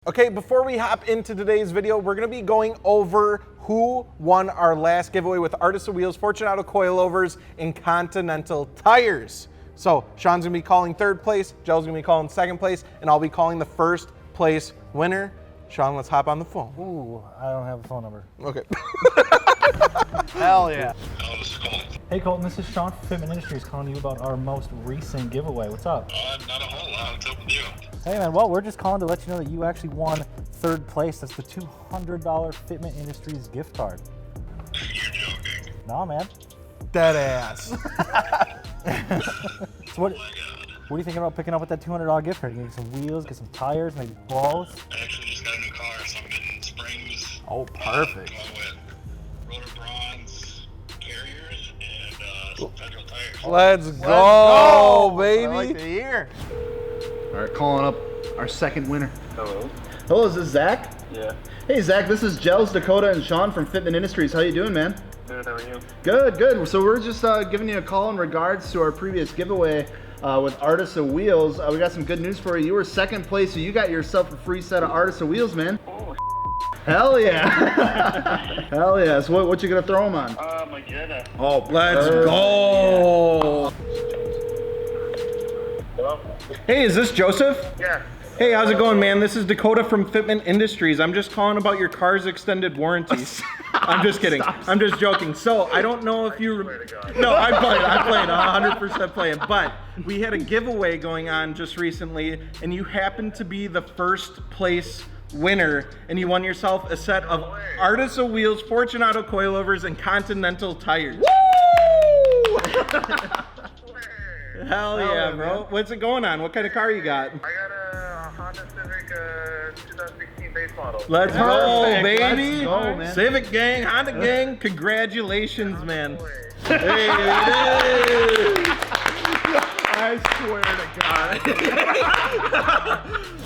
Okay, before we hop into today's video, we're gonna be going over who won our last giveaway with Artists of Wheels, Fortunato Coilovers, and Continental Tires. So Sean's gonna be calling third place, Joe's gonna be calling second place, and I'll be calling the first place winner. Sean, let's hop on the phone. Ooh, I don't have a phone number. Okay. Hell yeah. Hey Colton, this is Sean from Fitment Industries calling you about our most recent giveaway. What's up? Not a whole lot. What's up with you? Hey man, well, we're just calling to let you know that you actually won third place. That's the $200 Fitment Industries gift card. You're joking. Nah, man. Dead ass. So what are you thinking about picking up with that $200 gift card? You get some wheels, get some tires, maybe balls? I actually just got a new car, so I'm getting springs. Oh, perfect. Going with rotor bronze carriers and some federal tires. Let's go, baby. I like to hear. All right, calling up our second winner. Hello. Hello, is this Zach? Yeah. Hey, Zach, this is Gels, Dakota, and Sean from Fitment Industries. How you doing, man? Good, how are you? Good, good. So we're just giving you a call in regards to our previous giveaway with Artists of Wheels. We got some good news for you. You were second place, so you got yourself a free set of Artists of Wheels, man. Oh, Hell yeah. Hell yeah. So what you gonna throw them on? my goodness. Oh, Let's go. Hello? Hey, is this Joseph? Yeah. Hey, how's it going, man? This is Dakota from Fitment Industries. I'm just calling about your car's extended warranty. I'm just kidding. I'm just joking. So, I don't know if you... No, I'm playing, 100% playing. But we had a giveaway going on just recently, and you happened to be the first place winner, and you won yourself a set of Artists of Wheels, Fortunato Coilovers, and Continental Tires. Woo! Hell yeah, bro. What's it going on? What kind of car you got? I got a Honda Civic 2016 base model. Let's go, baby. Let's go, man. Civic gang, Honda gang, congratulations, man. Hey, I swear to God.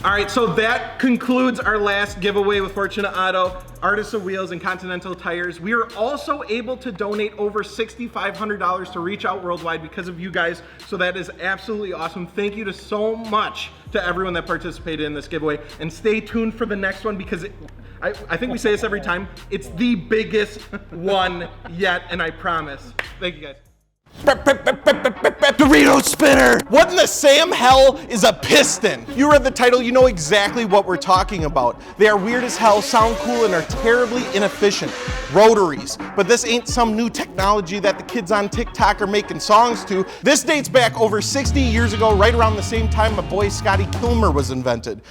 All right, so that concludes our last giveaway with Fortunato, Artists of Wheels, and Continental Tires. We are also able to donate over $6,500 to Reach Out Worldwide because of you guys, so that is absolutely awesome. Thank you so much to everyone that participated in this giveaway, and stay tuned for the next one because I think we say this every time, it's the biggest one yet, and I promise. Thank you guys. Dorito spinner! What in the Sam hell is a piston? You read the title, you know exactly what we're talking about. They are weird as hell, sound cool, and are terribly inefficient. Rotaries. But this ain't some new technology that the kids on TikTok are making songs to. This dates back over 60 years ago, right around the same time my boy Scotty Kilmer was invented.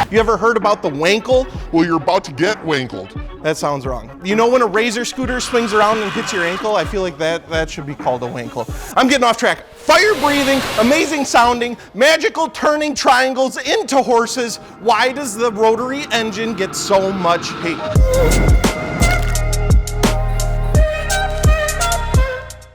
You ever heard about the Wankel? Well, you're about to get wankled. That sounds wrong. You know when a razor scooter swings around and hits your ankle? I feel like that should be called a wankle. I'm getting off track. Fire breathing, amazing sounding, magical turning triangles into horses. Why does the rotary engine get so much hate?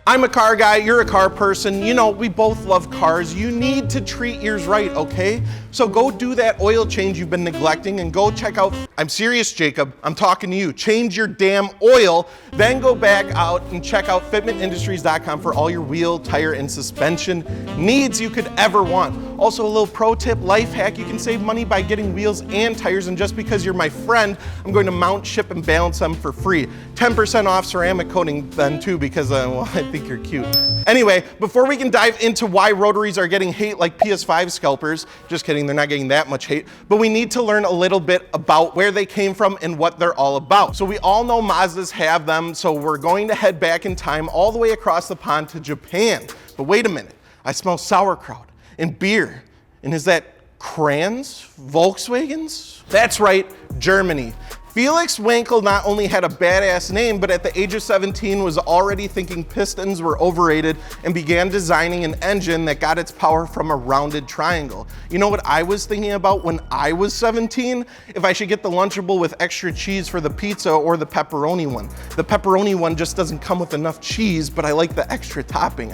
I'm a car guy, you're a car person. You know, we both love cars. You need to treat yours right, okay? So go do that oil change you've been neglecting and go check out, I'm serious, Jacob, I'm talking to you. Change your damn oil, then go back out and check out fitmentindustries.com for all your wheel, tire, and suspension needs you could ever want. Also, a little pro tip, life hack, you can save money by getting wheels and tires, and just because you're my friend, I'm going to mount, ship, and balance them for free. 10% off ceramic coating then too, because well, I think you're cute. Anyway, before we can dive into why rotaries are getting hate like PS5 scalpers, just kidding, they're not getting that much hate, but we need to learn a little bit about where they came from and what they're all about. So we all know Mazdas have them, so we're going to head back in time all the way across the pond to Japan. But wait a minute, I smell sauerkraut and beer. And is that Crans? Volkswagens? That's right, Germany. Felix Wankel not only had a badass name, but at the age of 17 was already thinking pistons were overrated and began designing an engine that got its power from a rounded triangle. You know what I was thinking about when I was 17? If I should get the Lunchable with extra cheese for the pizza or the pepperoni one. The pepperoni one just doesn't come with enough cheese, but I like the extra topping.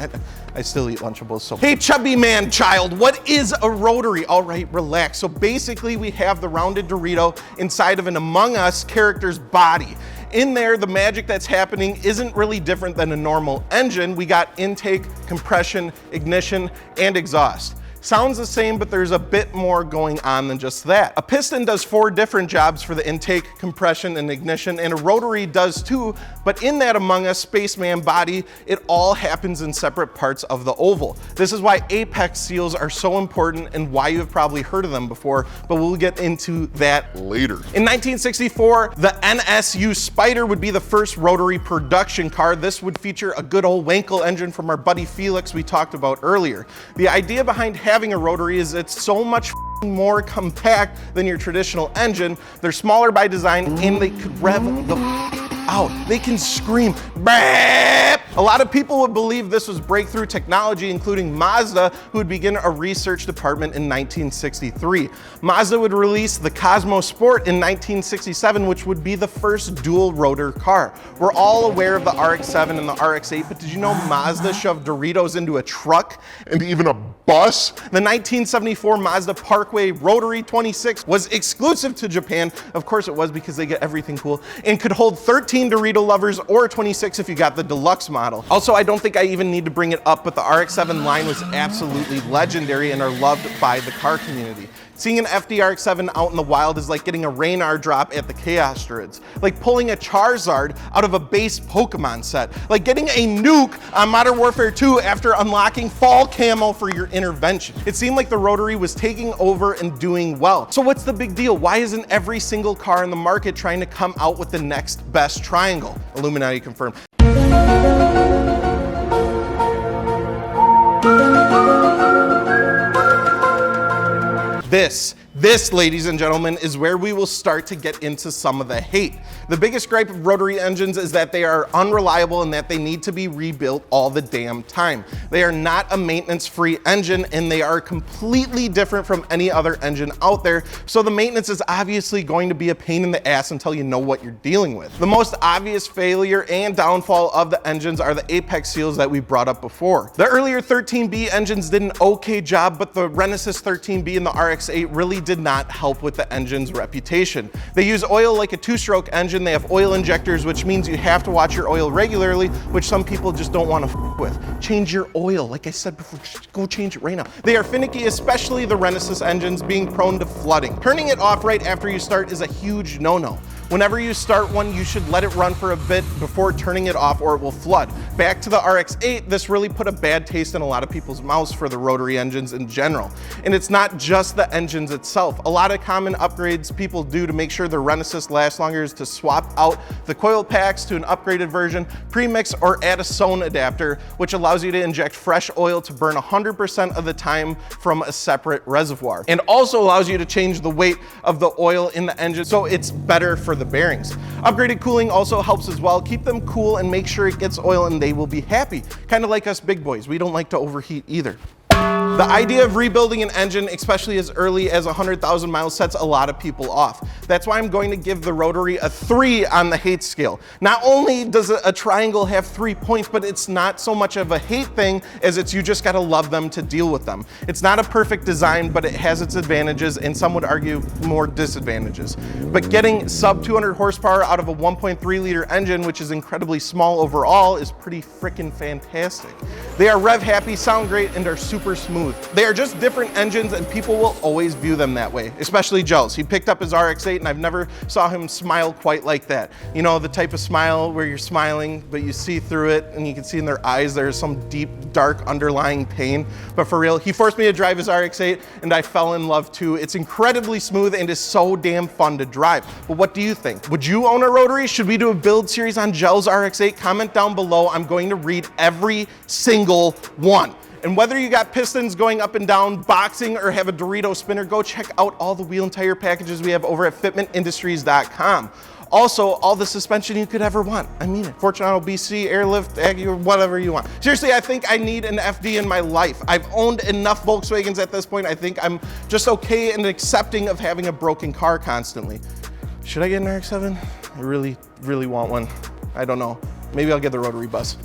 I still eat Lunchables, so. Hey, chubby man child, what is a rotary? All right, relax. So basically we have the rounded Dorito inside of an Among Us character's body. In there, the magic that's happening isn't really different than a normal engine. We got intake, compression, ignition, and exhaust. Sounds the same, but there's a bit more going on than just that. A piston does 4 different jobs for the intake, compression, and ignition, and a rotary does too, but in that Among Us spaceman body, it all happens in separate parts of the oval. This is why apex seals are so important and why you have probably heard of them before, but we'll get into that Later. In 1964, the NSU Spider would be the first rotary production car. This would feature a good old Wankel engine from our buddy Felix we talked about earlier. The idea behind having a rotary is it's so much more compact than your traditional engine. They're smaller by design and they could rev the out. They can scream, BAP! A lot of people would believe this was breakthrough technology, including Mazda, who would begin a research department in 1963. Mazda would release the Cosmo Sport in 1967, which would be the first dual rotor car. We're all aware of the RX-7 and the RX-8, but did you know Mazda shoved Doritos into a truck? And even a bus? The 1974 Mazda Parkway Rotary 26 was exclusive to Japan. Of course it was, because they get everything cool, and could hold 13 Dorito lovers or 26 if you got the deluxe model. Also, I don't think I even need to bring it up, but the RX-7 line was absolutely legendary and are loved by the car community. Seeing an FDRX-7 out in the wild is like getting a Raynar drop at the Chaos Druids, like pulling a Charizard out of a base Pokemon set, like getting a nuke on Modern Warfare 2 after unlocking fall camo for your intervention. It seemed like the Rotary was taking over and doing well. So what's the big deal? Why isn't every single car in the market trying to come out with the next best triangle? Illuminati confirmed. This, ladies and gentlemen, is where we will start to get into some of the hate. The biggest gripe of rotary engines is that they are unreliable and that they need to be rebuilt all the damn time. They are not a maintenance-free engine and they are completely different from any other engine out there, so the maintenance is obviously going to be a pain in the ass until you know what you're dealing with. The most obvious failure and downfall of the engines are the apex seals that we brought up before. The earlier 13B engines did an okay job, but the Renesis 13B and the RX-8 really did not help with the engine's reputation. They use oil like a 2-stroke engine. They have oil injectors, which means you have to watch your oil regularly, which some people just don't want to with. Change your oil. Like I said before, just go change it right now. They are finicky, especially the Renesis engines, being prone to flooding. Turning it off right after you start is a huge no-no. Whenever you start one, you should let it run for a bit before turning it off or it will flood. Back to the RX-8, this really put a bad taste in a lot of people's mouths for the rotary engines in general. And it's not just the engines itself. A lot of common upgrades people do to make sure the Renesis lasts longer is to swap out the coil packs to an upgraded version, premix, or add a sewn adapter, which allows you to inject fresh oil to burn 100% of the time from a separate reservoir. And also allows you to change the weight of the oil in the engine so it's better for the bearings. Upgraded cooling also helps as well. Keep them cool and make sure it gets oil and they will be happy. Kind of like us big boys. We don't like to overheat either. The idea of rebuilding an engine, especially as early as 100,000 miles, sets a lot of people off. That's why I'm going to give the Rotary a 3 on the hate scale. Not only does a triangle have 3 points, but it's not so much of a hate thing as it's you just gotta love them to deal with them. It's not a perfect design, but it has its advantages and some would argue more disadvantages. But getting sub 200 horsepower out of a 1.3 liter engine, which is incredibly small overall, is pretty freaking fantastic. They are rev happy, sound great, and are super smooth. They are just different engines and people will always view them that way, especially Gels. He picked up his RX-8 and I've never saw him smile quite like that. You know, the type of smile where you're smiling, but you see through it and you can see in their eyes there's some deep, dark, underlying pain. But for real, he forced me to drive his RX-8 and I fell in love too. It's incredibly smooth and is so damn fun to drive. But what do you think? Would you own a Rotary? Should we do a build series on Gels RX-8? Comment down below. I'm going to read every single one. And whether you got pistons going up and down, boxing, or have a Dorito spinner, go check out all the wheel and tire packages we have over at fitmentindustries.com. Also, all the suspension you could ever want. I mean it. Fortunato BC, Airlift, Aggie, or whatever you want. Seriously, I think I need an FD in my life. I've owned enough Volkswagens at this point. I think I'm just okay and accepting of having a broken car constantly. Should I get an RX-7? I really, really want one. I don't know. Maybe I'll get the Rotary bus.